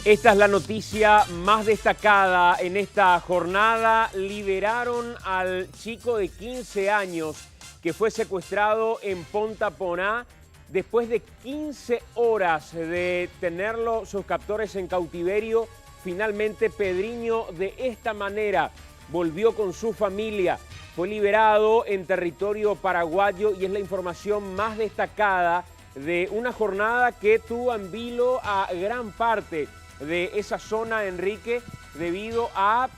Esta es la noticia más destacada en esta jornada. Liberaron al chico de 15 años que fue secuestrado en Ponta Poná. Después de 15 horas de tenerlo sus captores en cautiverio, finalmente Pedriño de esta manera volvió con su familia. Fue liberado en territorio paraguayo y es la información más destacada de una jornada que tuvo en vilo a gran parte de esa zona, Enrique, debido a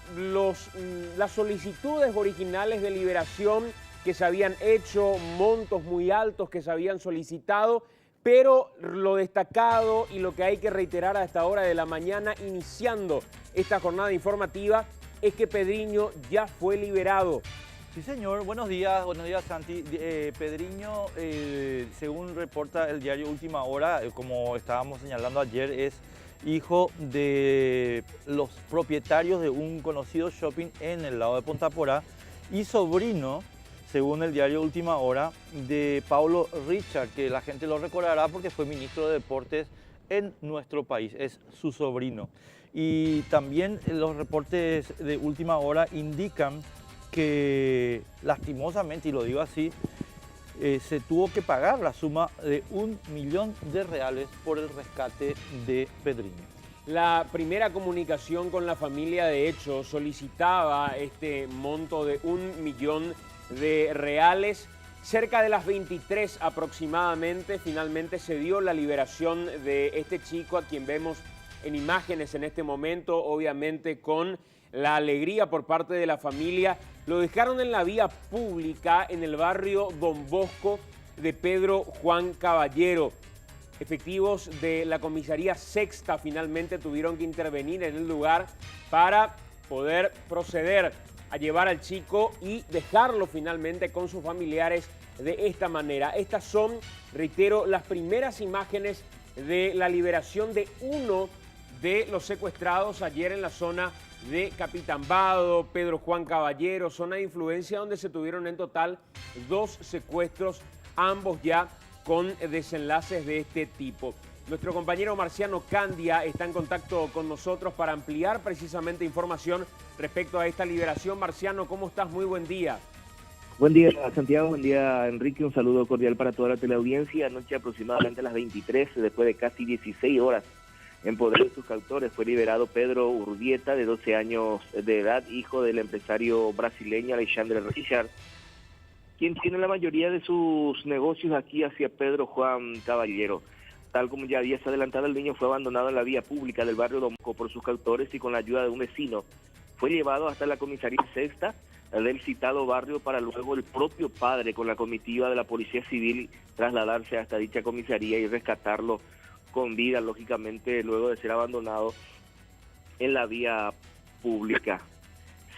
las solicitudes originales de liberación que se habían hecho, montos muy altos que se habían solicitado, pero lo destacado y lo que hay que reiterar a esta hora de la mañana, iniciando esta jornada informativa, es que Pedriño ya fue liberado. Sí, señor. Buenos días, Santi. Pedriño, según reporta el diario Última Hora, como estábamos señalando ayer, es hijo de los propietarios de un conocido shopping en el lado de Ponta Porá y sobrino, según el diario Última Hora, de Paulo Richard, que la gente lo recordará porque fue ministro de Deportes en nuestro país, es su sobrino. Y también los reportes de Última Hora indican que lastimosamente, y lo digo así, se tuvo que pagar la suma de R$1.000.000 por el rescate de Pedriño. La primera comunicación con la familia, de hecho, solicitaba este monto de R$1.000.000. Cerca de las 23 aproximadamente, finalmente se dio la liberación de este chico, a quien vemos en imágenes en este momento, obviamente con la alegría por parte de la familia. Lo dejaron en la vía pública en el barrio Don Bosco de Pedro Juan Caballero. Efectivos de la comisaría sexta finalmente tuvieron que intervenir en el lugar para poder proceder a llevar al chico y dejarlo finalmente con sus familiares de esta manera. Estas son, reitero, las primeras imágenes de la liberación de uno de los secuestrados ayer en la zona de Capitambado, Pedro Juan Caballero, zona de influencia donde se tuvieron en total 2 secuestros, ambos ya con desenlaces de este tipo. Nuestro compañero Marciano Candia está en contacto con nosotros para ampliar precisamente información respecto a esta liberación. Marciano, ¿cómo estás? Muy buen día. Buen día, Santiago. Buen día, Enrique. Un saludo cordial para toda la teleaudiencia. Anoche aproximadamente a las 23, después de casi 16 horas en poder de sus captores, fue liberado Pedro Urbieta, de 12 años de edad, hijo del empresario brasileño Alexandre Richard, quien tiene la mayoría de sus negocios aquí hacia Pedro Juan Caballero. Tal como ya había adelantado, el niño fue abandonado en la vía pública del barrio Domco por sus captores y con la ayuda de un vecino. Fue llevado hasta la comisaría sexta del citado barrio para luego el propio padre con la comitiva de la Policía Civil trasladarse hasta dicha comisaría y rescatarlo con vida, lógicamente, luego de ser abandonado en la vía pública.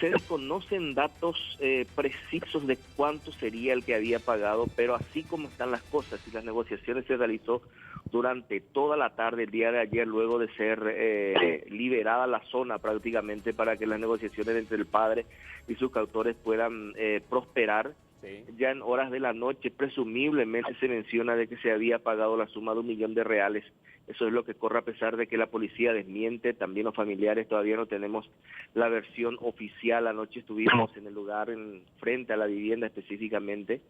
Se desconocen datos precisos de cuánto sería el que había pagado, pero así como están las cosas, y las negociaciones se realizó durante toda la tarde el día de ayer, luego de ser liberada la zona prácticamente para que las negociaciones entre el padre y sus captores puedan prosperar. Sí. Ya en horas de la noche, presumiblemente se menciona de que se había pagado la suma de R$1.000.000. Eso es lo que corre, a pesar de que la policía desmiente, también los familiares todavía no tenemos la versión oficial. Anoche estuvimos en el lugar, frente a la vivienda específicamente.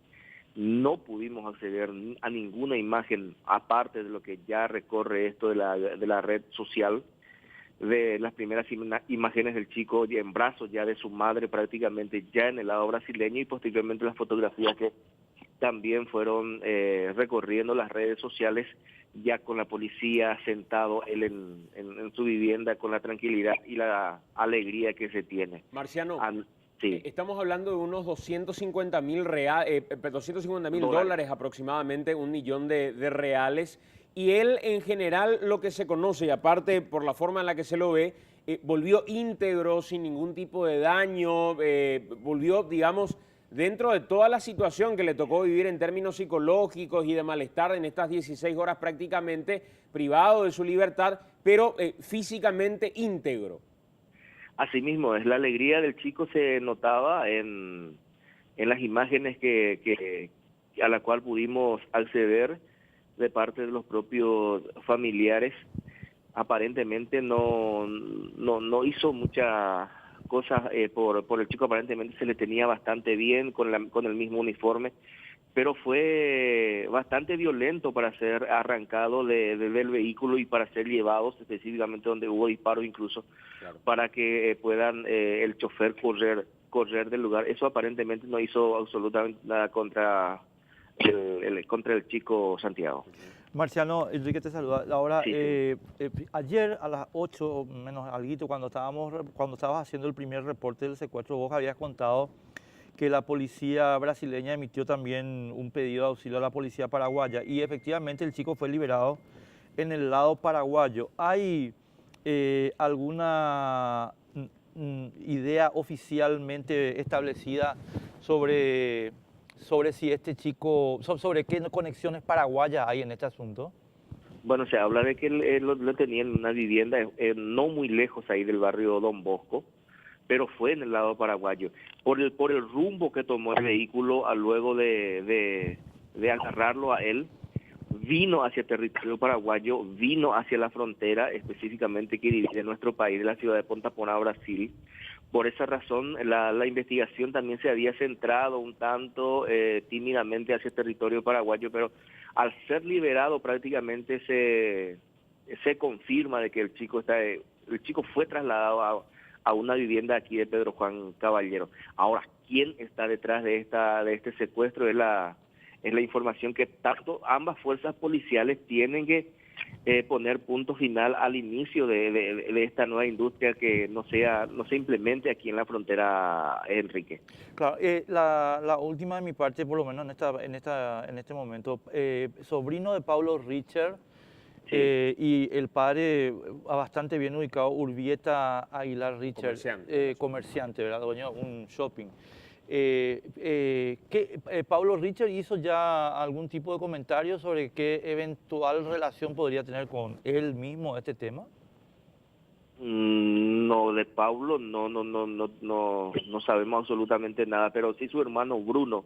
No pudimos acceder a ninguna imagen, aparte de lo que ya recorre esto de la red social, de las primeras imágenes del chico en brazos ya de su madre, prácticamente ya en el lado brasileño, y posteriormente las fotografías que también fueron recorriendo las redes sociales, ya con la policía sentado él en su vivienda, con la tranquilidad y la alegría que se tiene. Marciano, sí. Estamos hablando de unos 250.000 dólares aproximadamente, $1.000.000 de reales. Y él, en general, lo que se conoce, y aparte por la forma en la que se lo ve, volvió íntegro, sin ningún tipo de daño, volvió, digamos, dentro de toda la situación que le tocó vivir en términos psicológicos y de malestar en estas 16 horas prácticamente, privado de su libertad, pero físicamente íntegro. Asimismo, es la alegría del chico, se notaba en las imágenes a la cual pudimos acceder de parte de los propios familiares. aparentemente no hizo muchas cosas por el chico. Aparentemente se le tenía bastante bien con el mismo uniforme, pero fue bastante violento para ser arrancado del vehículo y para ser llevados específicamente donde hubo disparos incluso, claro, para que puedan el chofer correr del lugar. Eso aparentemente no hizo absolutamente nada contra el chico Santiago. Marciano, Enrique te saluda. Ahora, Sí. ayer a las 8 menos alguito, cuando estabas haciendo el primer reporte del secuestro, vos habías contado que la policía brasileña emitió también un pedido de auxilio a la policía paraguaya y efectivamente el chico fue liberado en el lado paraguayo. ¿Hay alguna idea oficialmente establecida sobre si este chico, sobre qué conexiones paraguayas hay en este asunto? Bueno, se habla de que él lo tenía en una vivienda no muy lejos ahí del barrio Don Bosco, pero fue en el lado paraguayo. Por el rumbo que tomó el vehículo luego de agarrarlo a él, vino hacia territorio paraguayo, vino hacia la frontera, específicamente que divide nuestro país, de la ciudad de Ponta Porã, Brasil. Por esa razón, la investigación también se había centrado un tanto tímidamente hacia el territorio paraguayo, pero al ser liberado prácticamente se confirma de que el chico fue trasladado a una vivienda aquí de Pedro Juan Caballero. Ahora, ¿quién está detrás de este secuestro? Es la información que tanto ambas fuerzas policiales tienen que poner punto final al inicio de esta nueva industria que no se implemente aquí en la frontera, Enrique. Claro, la última de mi parte, por lo menos en este momento, sobrino de Pablo Richer, sí, y el padre bastante bien ubicado, Urbieta Aguilar Richer, comerciante, ¿verdad? Dueño de un shopping. ¿Pablo Richer hizo ya algún tipo de comentario sobre qué eventual relación podría tener con él mismo este tema? No, de Pablo no sabemos absolutamente nada, pero sí su hermano Bruno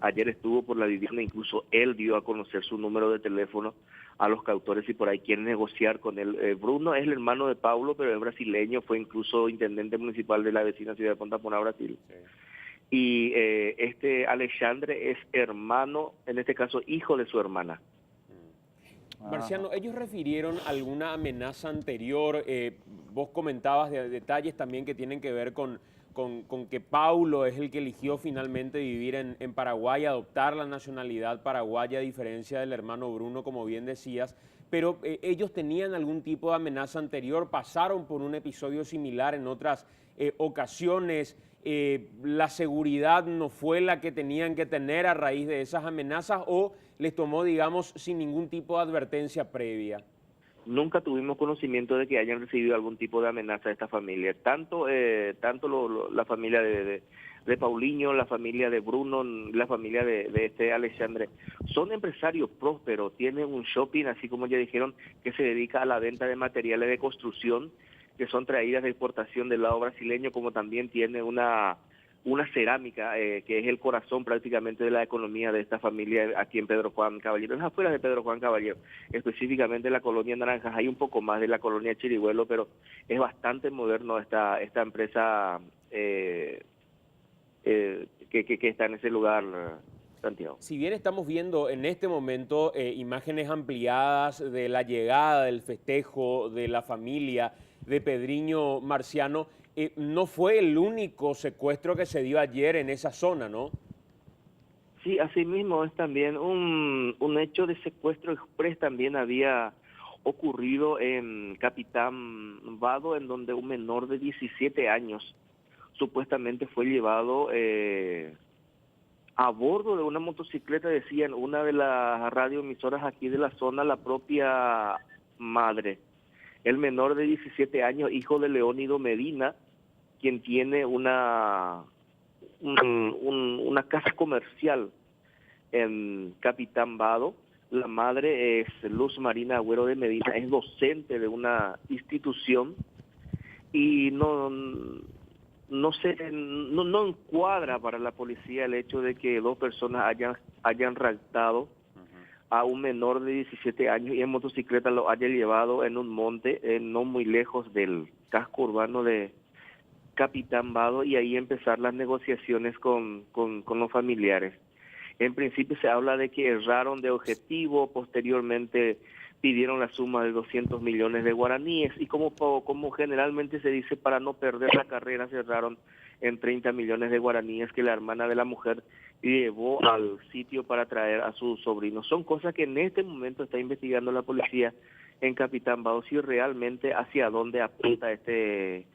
ayer estuvo por la vivienda, incluso él dio a conocer su número de teléfono a los cautores y por ahí quieren negociar con él. Bruno es el hermano de Pablo, pero es brasileño, fue incluso intendente municipal de la vecina ciudad de Ponta Porã, Brasil. Sí. Y este Alexandre es hermano, en este caso hijo de su hermana. Marciano, ¿ellos refirieron alguna amenaza anterior? Vos comentabas de detalles también que tienen que ver con que Paulo es el que eligió finalmente vivir en Paraguay, adoptar la nacionalidad paraguaya, a diferencia del hermano Bruno, como bien decías. Pero ellos tenían algún tipo de amenaza anterior, pasaron por un episodio similar en otras ocasiones. ¿La seguridad no fue la que tenían que tener a raíz de esas amenazas o les tomó, digamos, sin ningún tipo de advertencia previa? Nunca tuvimos conocimiento de que hayan recibido algún tipo de amenaza de esta familia. Tanto la familia de Paulinho, la familia de Bruno, la familia de este Alexandre, son empresarios prósperos, tienen un shopping, así como ya dijeron, que se dedica a la venta de materiales de construcción que son traídas de exportación del lado brasileño, como también tiene una cerámica que es el corazón prácticamente de la economía de esta familia aquí en Pedro Juan Caballero, en las afueras de Pedro Juan Caballero, específicamente la colonia Naranjas. Hay un poco más de la colonia Chirihuelo, pero es bastante moderno esta empresa que está en ese lugar, Santiago. Si bien estamos viendo en este momento imágenes ampliadas de la llegada, del festejo, de la familia de Pedriño Marciano, no fue el único secuestro que se dio ayer en esa zona, ¿no? Sí, asimismo es también un hecho de secuestro express también había ocurrido en Capitán Vado, en donde un menor de 17 años supuestamente fue llevado a bordo de una motocicleta, decían una de las radioemisoras aquí de la zona, la propia madre. El menor de 17 años, hijo de Leónido Medina, quien tiene una casa comercial en Capitán Vado. La madre es Luz Marina Agüero de Medina, es docente de una institución y no encuadra para la policía el hecho de que dos personas hayan raptado a un menor de 17 años y en motocicleta lo haya llevado en un monte no muy lejos del casco urbano de Capitán Vado, y ahí empezar las negociaciones con los familiares. En principio se habla de que erraron de objetivo, posteriormente pidieron la suma de 200 millones de guaraníes y como generalmente se dice, para no perder la carrera cerraron en 30 millones de guaraníes que la hermana de la mujer llevó al sitio para traer a su sobrino. Son cosas que en este momento está investigando la policía en Capitán Vado, si realmente hacia dónde apunta este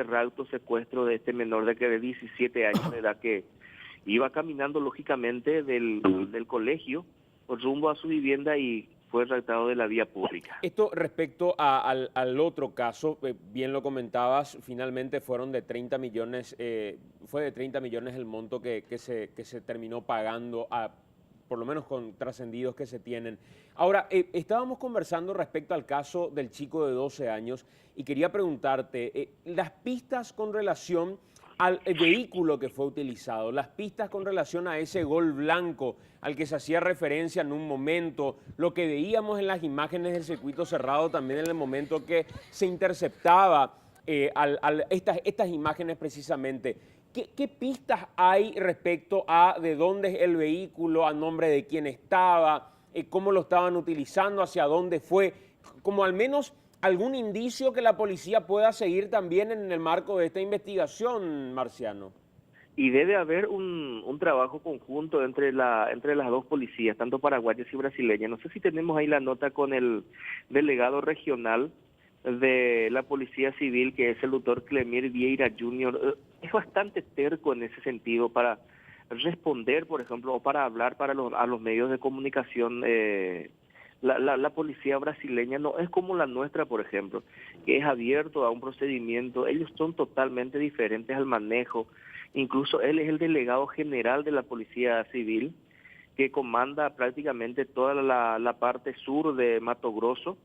rapto, secuestro de este menor de 17 años de edad que iba caminando lógicamente del colegio rumbo a su vivienda y fue raptado de la vía pública. Esto respecto al otro caso, bien lo comentabas, finalmente fueron de 30 millones, fue de 30 millones el monto que se terminó pagando, por lo menos con trascendidos que se tienen. Ahora, estábamos conversando respecto al caso del chico de 12 años y quería preguntarte, las pistas con relación al vehículo que fue utilizado, las pistas con relación a ese Gol blanco al que se hacía referencia en un momento, lo que veíamos en las imágenes del circuito cerrado también en el momento que se interceptaba estas imágenes precisamente. ¿Qué pistas hay respecto a de dónde es el vehículo, a nombre de quién estaba, cómo lo estaban utilizando, hacia dónde fue? Como al menos algún indicio que la policía pueda seguir también en el marco de esta investigación, Marciano. Y debe haber un trabajo conjunto entre las dos policías, tanto paraguayas y brasileñas. No sé si tenemos ahí la nota con el delegado regional de la Policía Civil, que es el doctor Clemir Vieira Jr. Es bastante terco en ese sentido para responder, por ejemplo, o para hablar a los medios de comunicación. La policía brasileña no es como la nuestra, por ejemplo, que es abierto a un procedimiento. Ellos son totalmente diferentes al manejo. Incluso él es el delegado general de la Policía Civil, que comanda prácticamente toda la parte sur de Mato Grosso.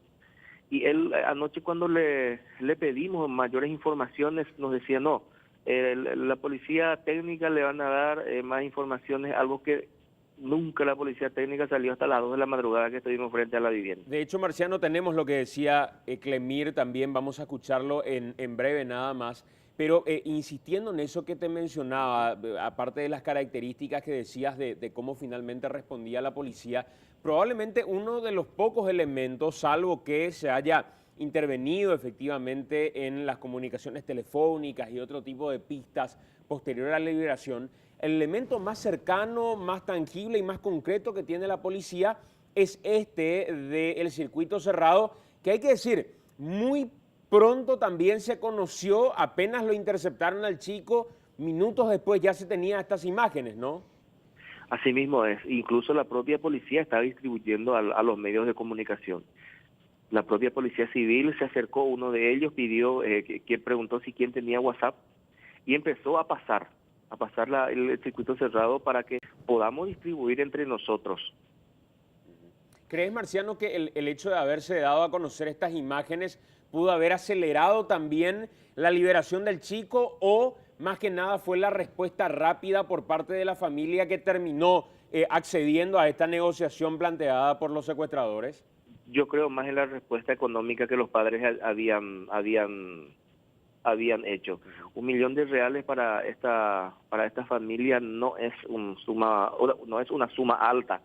Y él anoche, cuando le pedimos mayores informaciones, nos decía no, la policía técnica le van a dar más informaciones, algo que nunca la policía técnica salió hasta las 2 de la madrugada que estuvimos frente a la vivienda. De hecho, Marciano, tenemos lo que decía Clemir también, vamos a escucharlo en breve nada más, pero insistiendo en eso que te mencionaba, aparte de las características que decías de cómo finalmente respondía la policía, probablemente uno de los pocos elementos, salvo que se haya intervenido efectivamente en las comunicaciones telefónicas y otro tipo de pistas posterior a la liberación, el elemento más cercano, más tangible y más concreto que tiene la policía es este del circuito cerrado, que hay que decir, muy pronto también se conoció, apenas lo interceptaron al chico, minutos después ya se tenían estas imágenes, ¿no? Así mismo es, incluso la propia policía está distribuyendo a los medios de comunicación. La propia Policía Civil se acercó, uno de ellos pidió, que preguntó si quién tenía WhatsApp, y empezó a pasar el circuito cerrado para que podamos distribuir entre nosotros. ¿Crees, Marciano, que el hecho de haberse dado a conocer estas imágenes pudo haber acelerado también la liberación del chico, o más que nada fue la respuesta rápida por parte de la familia que terminó accediendo a esta negociación planteada por los secuestradores? Yo creo más en la respuesta económica que los padres habían hecho. $1 millón para esta familia no es una suma alta,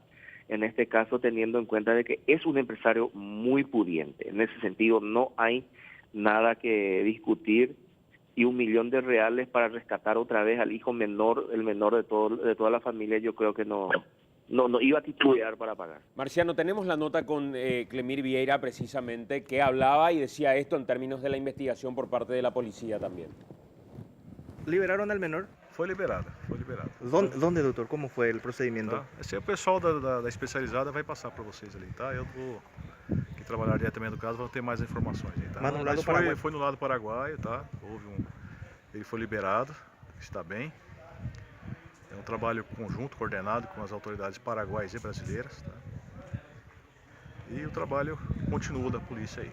en este caso, teniendo en cuenta de que es un empresario muy pudiente. En ese sentido no hay nada que discutir, y $1 millón para rescatar otra vez al hijo menor, el menor de toda la familia, yo creo que no iba a titubear para pagar. Marciano, tenemos la nota con Clemir Vieira precisamente, que hablaba y decía esto en términos de la investigación por parte de la policía también. ¿Liberaron al menor? Foi liberado. ¿Dónde, doutor? ¿Cómo fue el procedimiento? Tá? Esse é o pessoal da especializada vai passar para vocês ali, tá? Eu vou, que trabalhar diretamente no caso, vão ter mais informações aí, tá? Mas no lado paraguaio? Foi no lado paraguaio, tá? Ele foi liberado, está bem. É um trabalho conjunto, coordenado com as autoridades paraguaias e brasileiras, tá? E o trabalho continua da polícia aí.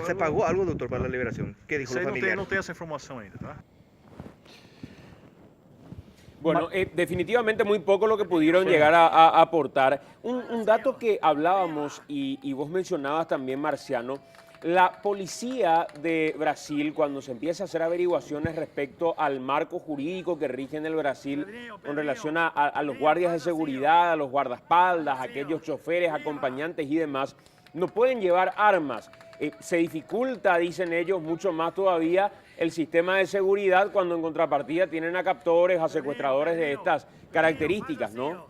¿Se pagó algo, doctor, para la liberación? ¿Qué dijo la familia? Não tem essa informação ainda, tá? Bueno, definitivamente muy poco lo que pudieron llegar a aportar. Un dato que hablábamos y vos mencionabas también, Marciano, la policía de Brasil, cuando se empieza a hacer averiguaciones respecto al marco jurídico que rige en el Brasil con relación a los guardias de seguridad, a los guardaespaldas, a aquellos choferes, acompañantes y demás, no pueden llevar armas. Se dificulta, dicen ellos, mucho más todavía el sistema de seguridad cuando en contrapartida tienen a captores, a secuestradores de estas características, ¿no?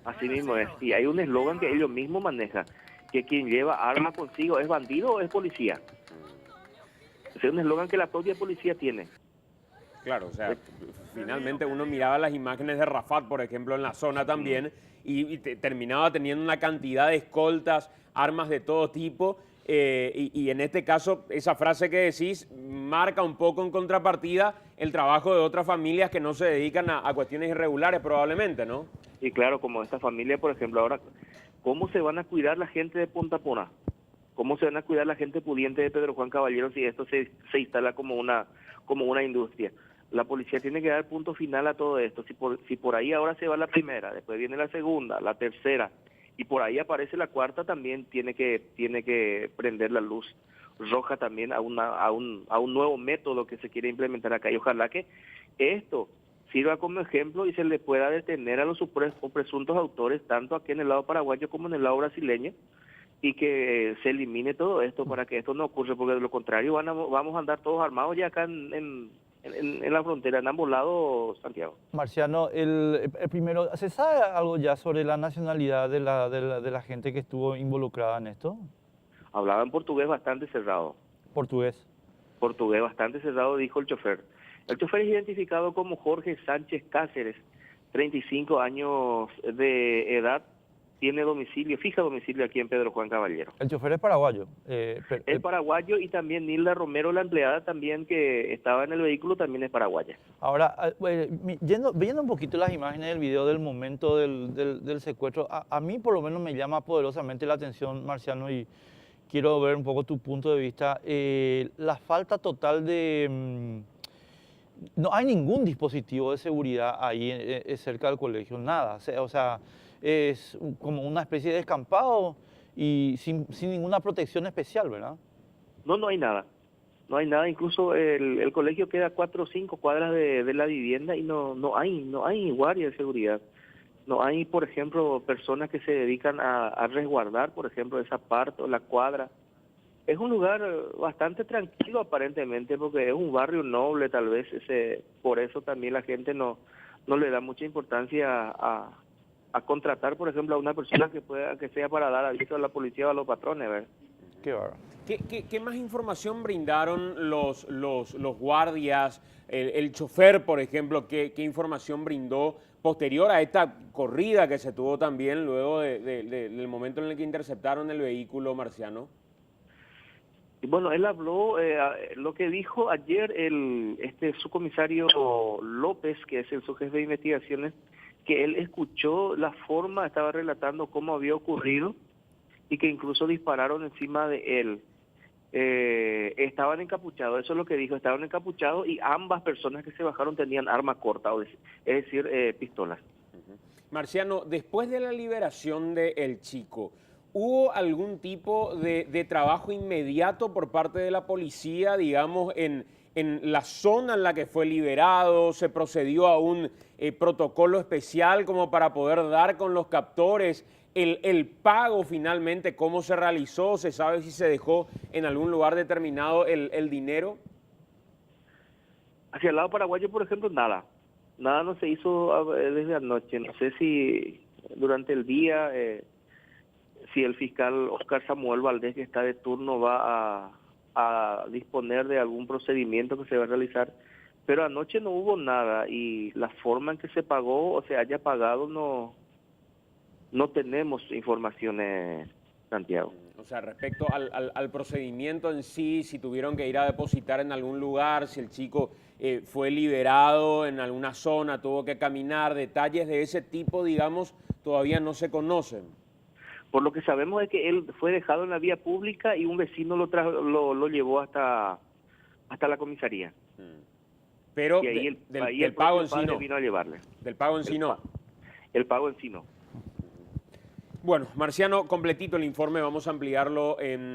Así mismo es. Y hay un eslogan que ellos mismos manejan, que quien lleva armas consigo es bandido o es policía. Ese es un eslogan que la propia policía tiene. Claro, o sea, finalmente uno miraba las imágenes de Rafat, por ejemplo, en la zona también, y terminaba teniendo una cantidad de escoltas, armas de todo tipo, y en este caso, esa frase que decís marca un poco en contrapartida el trabajo de otras familias que no se dedican a cuestiones irregulares probablemente, ¿no? Y claro, como esta familia, por ejemplo, ahora, ¿cómo se van a cuidar la gente de Punta Pona? ¿Cómo se van a cuidar la gente pudiente de Pedro Juan Caballero si esto se instala como una industria? La policía tiene que dar punto final a todo esto. Si por ahí ahora se va la primera, después viene la segunda, la tercera, y por ahí aparece la cuarta, también tiene que prender la luz roja también a un nuevo método que se quiere implementar acá. Y ojalá que esto sirva como ejemplo y se le pueda detener a los presuntos autores, tanto aquí en el lado paraguayo como en el lado brasileño, y que se elimine todo esto para que esto no ocurra, porque de lo contrario vamos a andar todos armados ya acá en la frontera, en ambos lados, Santiago. Marciano, el primero, ¿se sabe algo ya sobre la nacionalidad de la gente que estuvo involucrada en esto? Hablaban portugués bastante cerrado. Portugués. Portugués bastante cerrado, dijo el chofer. El chofer es identificado como Jorge Sánchez Cáceres, 35 años de edad, tiene fija domicilio aquí en Pedro Juan Caballero. El chofer es paraguayo. Es paraguayo, y también Nilda Romero, la empleada también que estaba en el vehículo, también es paraguaya. Ahora, viendo un poquito las imágenes del video del momento del secuestro, a mí por lo menos me llama poderosamente la atención, Marciano, y quiero ver un poco tu punto de vista. La falta total de... no hay ningún dispositivo de seguridad ahí cerca del colegio, nada. O sea, es como una especie de descampado y sin ninguna protección especial, ¿verdad? No hay nada. No hay nada, incluso el colegio queda a 4 o 5 cuadras de la vivienda y no hay guardia de seguridad. No hay, por ejemplo, personas que se dedican a resguardar, por ejemplo, esa parte o la cuadra. Es un lugar bastante tranquilo aparentemente, porque es un barrio noble, tal vez por eso también la gente no le da mucha importancia a contratar, por ejemplo, a una persona que sea para dar aviso a la policía o a los patrones, ¿verdad? Qué bárbaro. ¿Qué más información brindaron los guardias, el chofer, por ejemplo? ¿Qué información brindó posterior a esta corrida que se tuvo también luego del momento en el que interceptaron el vehículo, Marciano? Y bueno, él habló, lo que dijo ayer el subcomisario López, que es el subjefe de investigaciones, que él escuchó la forma, estaba relatando cómo había ocurrido y que incluso dispararon encima de él. Estaban encapuchados, eso es lo que dijo, estaban encapuchados, y ambas personas que se bajaron tenían arma corta, es decir, pistolas. Marciano, después de la liberación del chico, ¿hubo algún tipo de trabajo inmediato por parte de la policía, digamos, en la zona en la que fue liberado? ¿Se procedió a un protocolo especial como para poder dar con los captores? El pago finalmente, ¿cómo se realizó? ¿Se sabe si se dejó en algún lugar determinado el dinero? Hacia el lado paraguayo, por ejemplo, nada no se hizo desde anoche. No sé si durante el día, si el fiscal Oscar Samuel Valdés, que está de turno, va a disponer de algún procedimiento que se va a realizar, pero anoche no hubo nada, y la forma en que se pagó o se haya pagado no tenemos informaciones, Santiago. O sea, respecto al procedimiento en sí, si tuvieron que ir a depositar en algún lugar, si el chico fue liberado en alguna zona, tuvo que caminar, detalles de ese tipo, digamos, todavía no se conocen. Por lo que sabemos es que él fue dejado en la vía pública y un vecino lo llevó hasta la comisaría. Pero Y ahí del pago en sí no. vino a llevarle. Del pago en sí no. El pago en sí no. Bueno, Marciano, completito el informe, vamos a ampliarlo en...